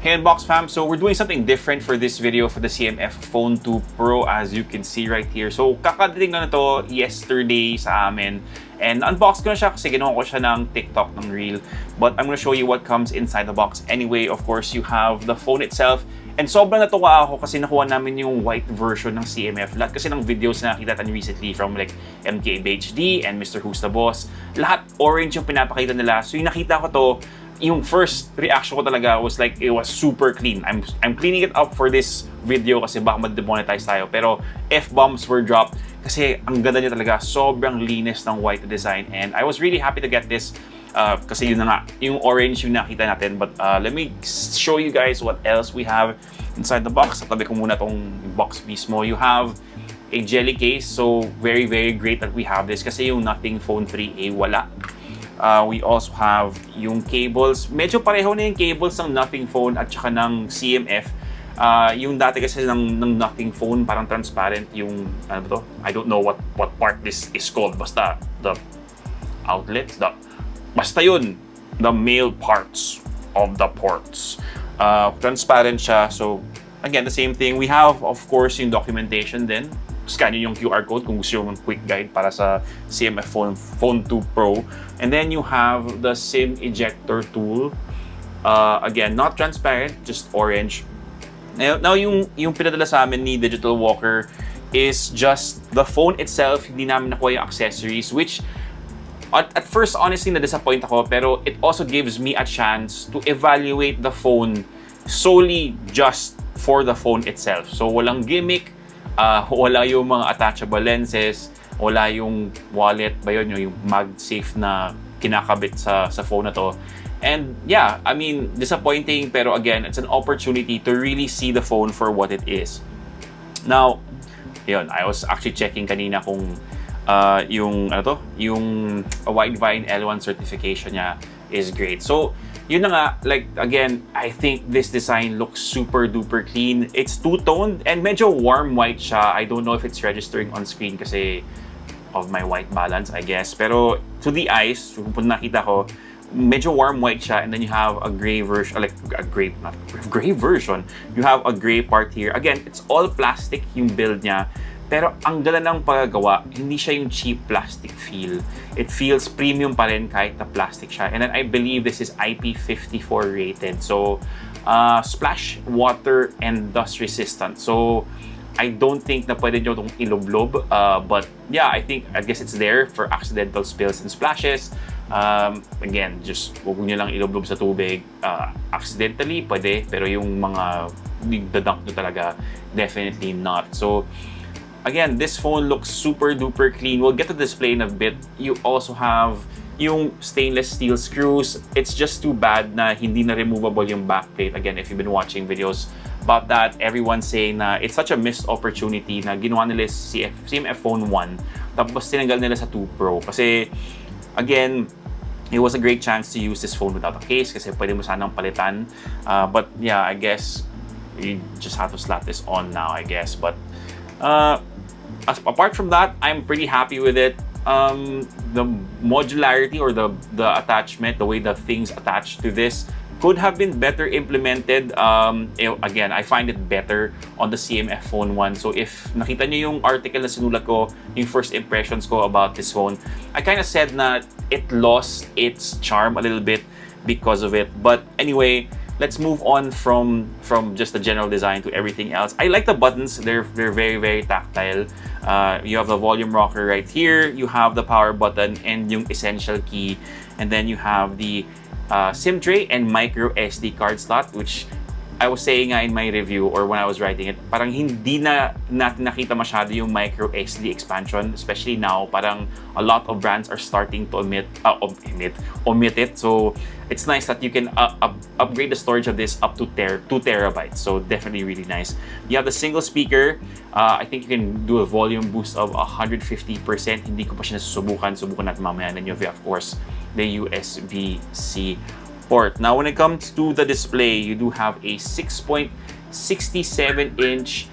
Hey Unbox fam, so we're doing something different for this video for the CMF Phone 2 Pro, as you can see right here. So kakadating na to yesterday sa amin, and unbox ko na siya kasi ginawa ko siya ng TikTok ng reel. But I'm gonna show you what comes inside the box anyway. Of course, you have the phone itself. And sobrang natuwa ako kasi nakuha namin yung white version ng CMF. Lahat kasi ng videos na nakita natin recently from like MKBHD and Mr. Who's the Boss, lahat orange yung pinapakita nila. So yung nakita ko to, yung first reaction ko talaga was like, it was super clean. I'm cleaning it up for this video kasi baka ma-demonetize tayo. Pero F-bombs were dropped kasi ang ganda niya talaga. Sobrang linis ng white design. And I was really happy to get this kasi yun na nga, yung orange yung nakita natin. But let me show you guys what else we have inside the box. Tabi ko muna tong box mismo. You have a jelly case. So very, very great that we have this kasi yung Nothing Phone 3A wala. We also have yung cables. Medyo pareho na yung cables ng Nothing Phone at saka ng CMF. Yung dati kasi ng Nothing Phone, parang transparent yung, ano ba to? I don't know what part this is called. Basta, the outlets, basta yun, the male parts of the ports. Transparent siya. So, again, the same thing. We have, of course, yung documentation din. Scan yung QR code kung gusto yung quick guide para sa CMF Phone 2 Pro. And then you have the SIM ejector tool. Again, not transparent, just orange. Now yung pinadala sa amin ni Digital Walker is just the phone itself. Hindi namin nakuha yung accessories, which at first, honestly, na-disappoint ako. Pero it also gives me a chance to evaluate the phone solely just for the phone itself. So walang gimmick. Wala yung mga attachable lenses, wala yung wallet ba yun, yung MagSafe na kinakabit sa phone na to. And yeah, I mean, disappointing, pero again, it's an opportunity to really see the phone for what it is. Now, yun, I was actually checking kanina kung yung Widevine L1 certification niya is great. So, yun na nga, like, again, I think this design looks super duper clean. It's two-toned and medyo warm white siya. I don't know if it's registering on screen kasi of my white balance, I guess. Pero to the eyes, kung nakita ko, medyo warm white siya, and then you have a gray version, like a gray, not gray version. You have a gray part here. Again, it's all plastic yung build niya. Pero ang ganda ng paggawa, hindi siya yung cheap plastic feel. It feels premium pa rin kahit na plastic siya. And then I believe this is IP54 rated. So, splash, water, and dust resistant. So, I don't think na pwede nyo itong iloblob. But yeah, I guess it's there for accidental spills and splashes. Again, just huwag nyo lang iloblob sa tubig. Accidentally, pwede. Pero yung mga dadunk nyo talaga, definitely not. So, again, this phone looks super duper clean. We'll get to the display in a bit. You also have yung stainless steel screws. It's just too bad na hindi na removable yung backplate. Again, if you've been watching videos about that, everyone's saying na it's such a missed opportunity na ginawa nila CMF Phone 1 tapos tinanggal nila sa 2 Pro. Kasi, again, it was a great chance to use this phone without a case kasi pwede mo sanang palitan. But yeah, I guess you just have to slap this on now, I guess. But apart from that, I'm pretty happy with it. The modularity or the attachment, the way that things attach to this could have been better implemented. Again, I find it better on the CMF Phone 1. So if nakita niyo yung article na sinulat ko, yung first impressions ko about this phone, I kind of said na it lost its charm a little bit because of it. But anyway, let's move on from just the general design to everything else. I like the buttons. They're very, very tactile. You have the volume rocker right here. You have the power button and yung essential key. And then you have the SIM tray and micro SD card slot, which I was saying nga in my review or when I was writing it, parang hindi na natin nakita masyado yung micro SD expansion, especially now. Parang a lot of brands are starting to omit it. So it's nice that you can upgrade the storage of this up to 2 terabytes. So definitely really nice. You have the single speaker. I think you can do a volume boost of 150%. Hindi ko pa siya nasusubukan. Subukan natin mamaya. And then you have, of course, the USB-C port. Now, when it comes to the display, you do have a 6.67-inch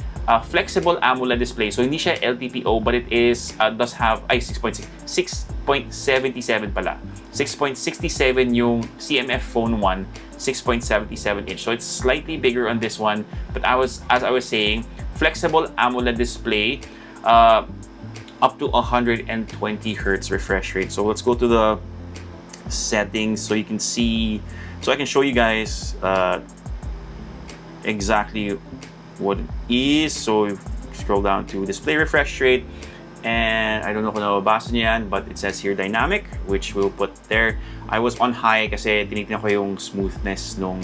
flexible AMOLED display. So, hindi siya LTPO, but it is does have 6.77 pala. 6.67 yung CMF Phone 1 6.77 inch. So it's slightly bigger on this one, but as I was saying, flexible AMOLED display, up to 120 hertz refresh rate. So let's go to the settings so you can see, so I can show you guys exactly what it is. So scroll down to display refresh rate, and I don't know kung nababasa niyo yan, but it says here dynamic, which we'll put there. I was on high kasi tinitingnan ko yung smoothness nung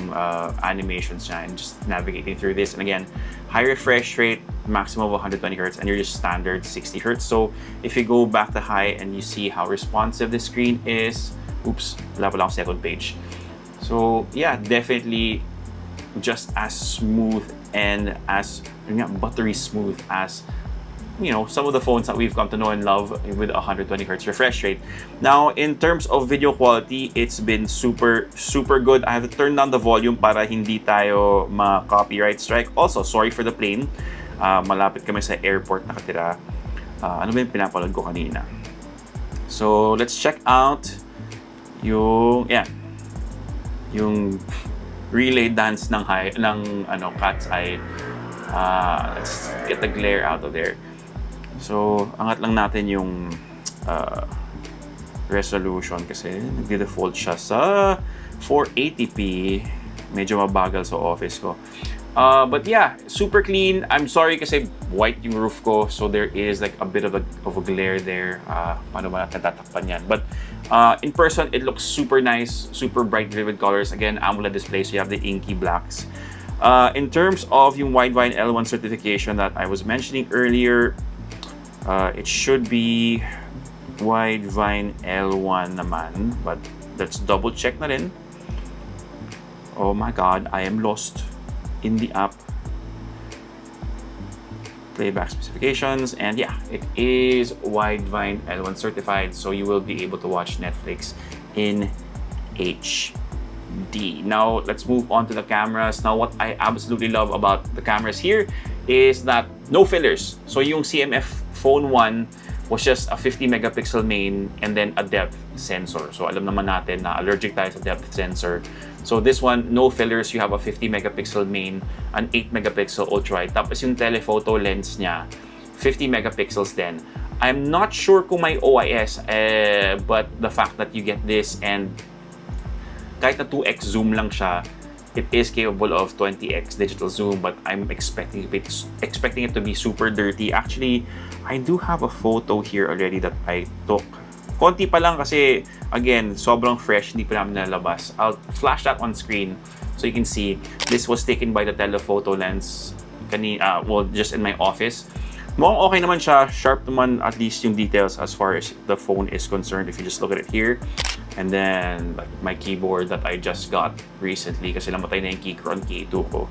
animations niya and just navigating through this. And again, high refresh rate, maximum of 120 hertz, and you're just standard 60 hertz. So if you go back to high and you see how responsive the screen is, oops, wala pa lang second page. So yeah, definitely just as smooth and as buttery smooth as, you know, some of the phones that we've come to know and love with 120 hertz refresh rate. Now, in terms of video quality, it's been super good. I have to turn down the volume para hindi tayo ma-copyright strike. Also, sorry for the plane. Malapit kami sa airport nakatira. Ano ba yung pinapanood ko kanina? So, let's check out yung relay dance ng cat's eye. Let's get the glare out of there. So, angat lang natin yung resolution kasi nagde-default siya sa 480p. Medyo mabagal sa office ko. But yeah, super clean. I'm sorry kasi white yung roof ko, so there is like a bit of a glare there. Paano ba natin tatakpan yan? But in person, it looks super nice, super bright, vivid colors. Again, AMOLED display, so you have the inky blacks. In terms of yung Widevine L1 certification that I was mentioning earlier, it should be Widevine L1 naman, but let's double check na rin. Oh my god, I am lost in the app. Playback specifications, and yeah, it is Widevine L1 certified, so you will be able to watch Netflix in HD. Now, let's move on to the cameras. Now, what I absolutely love about the cameras here is that no fillers. So yung CMF Phone 1 was just a 50 megapixel main and then a depth sensor. So alam naman natin na allergic tayo sa depth sensor. So this one, no fillers. You have a 50 megapixel main, an 8 megapixel ultra wide. Tapos yung telephoto lens niya, 50 megapixels din. I'm not sure kung may OIS, but the fact that you get this and kahit na 2x zoom lang siya, it is capable of 20x digital zoom, but I'm expecting it to be super dirty. Actually, I do have a photo here already that I took. Konti pa lang kasi, again, sobrang fresh, hindi pa namin nalabas. I'll flash that on screen so you can see. This was taken by the telephoto lens, well, just in my office. Mukhang okay naman siya, sharp naman at least yung details as far as the phone is concerned if you just look at it here. And then like my keyboard that I just got recently kasi namatay na yung Keychron K2 ko.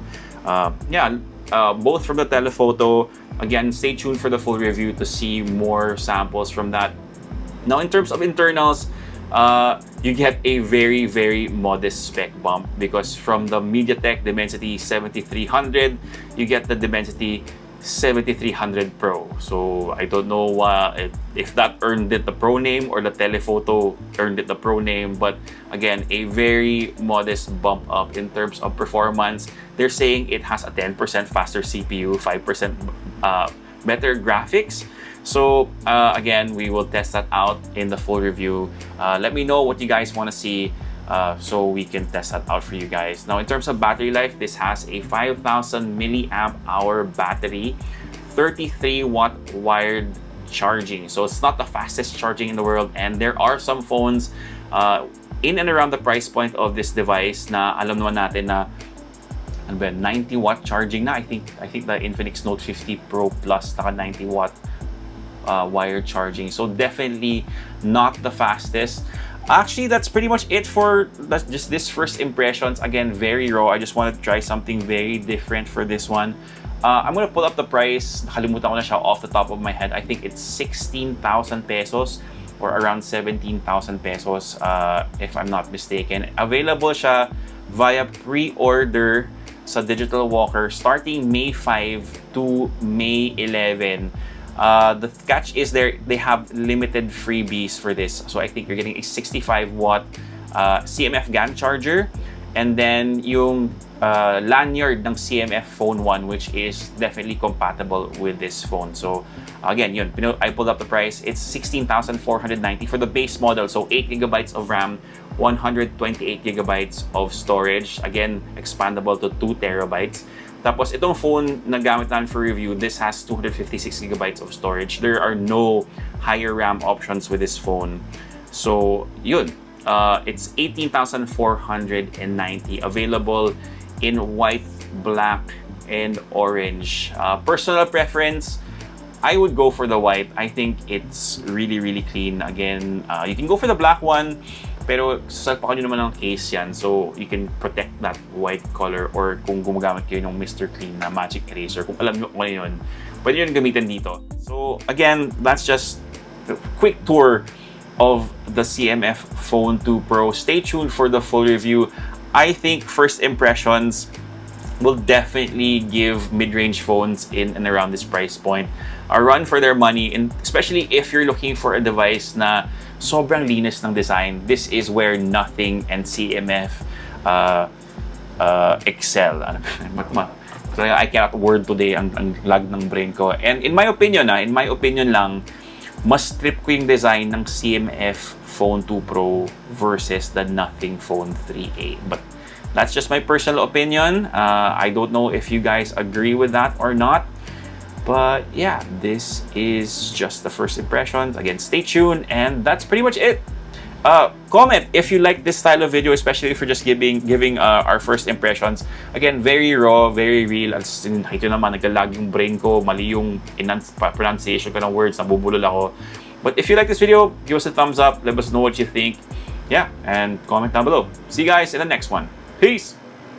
Both from the telephoto. Again, stay tuned for the full review to see more samples from that. Now, in terms of internals, you get a very modest spec bump because from the MediaTek Dimensity 7300, you get the Dimensity 7300 Pro. So I don't know if that earned it the Pro name or the telephoto earned it the Pro name, but again, a very modest bump up in terms of performance. They're saying it has a 10% faster CPU, 5% better graphics. So again, we will test that out in the full review. Let me know what you guys want to see so we can test that out for you guys. Now, in terms of battery life, this has a 5,000 milliamp hour battery, 33 watt wired charging. So it's not the fastest charging in the world, and there are some phones in and around the price point of this device na alam naman natin na 90 watt charging na. I think the Infinix Note 50 Pro Plus naka 90 watt wired charging. So definitely not the fastest. Actually, that's pretty much it for just this first impressions. Again, very raw. I just wanted to try something very different for this one. I'm gonna pull up the price. Nakalimutan ko na siya off the top of my head. I think it's 16,000 pesos or around 17,000 pesos if I'm not mistaken. Available siya via pre-order sa Digital Walker starting May 5 to May 11. The catch is they have limited freebies for this. So I think you're getting a 65 watt CMF GAN charger And then yung lanyard ng CMF Phone 1, which is definitely compatible with this phone. So again, yun, I pulled up the price. It's 16,490 for the base model. So 8 gigabytes of RAM, 128 gigabytes of storage. Again, expandable to 2 terabytes. Tapos itong phone na gamit namin for review, this has 256 gigabytes of storage. There are no higher RAM options with this phone. So yun, it's 18,490, available in white, black, and orange. Personal preference, I would go for the white. I think it's really, really clean. Again, you can go for the black one, pero sasalpakan nyo naman ng case yan, so you can protect that white color, or kung gumagamit kayo ng Mr. Clean na magic eraser, kung alam nyo kung ano yun, pwede yun gamitin dito. So again, that's just a quick tour of the CMF Phone 2 Pro. Stay tuned for the full review. I think first impressions will definitely give mid-range phones in and around this price point a run for their money, and especially if you're looking for a device na sobrang linis ng design. This is where Nothing and CMF excel. I cannot word today, ang lag ng brain ko. And in my opinion lang, mas trip ko yung design ng CMF Phone 2 Pro versus the Nothing Phone 3A. But that's just my personal opinion. I don't know if you guys agree with that or not. But yeah, this is just the first impressions. Again, stay tuned, and that's pretty much it. Comment if you like this style of video, especially if you're just giving our first impressions. Again, very raw, very real. As in, ito naman, naglalag yung brain ko, mali yung pronunciation ko ng words, nabubulol ako. But if you like this video, give us a thumbs up, let us know what you think. Yeah, and comment down below. See you guys in the next one. Peace!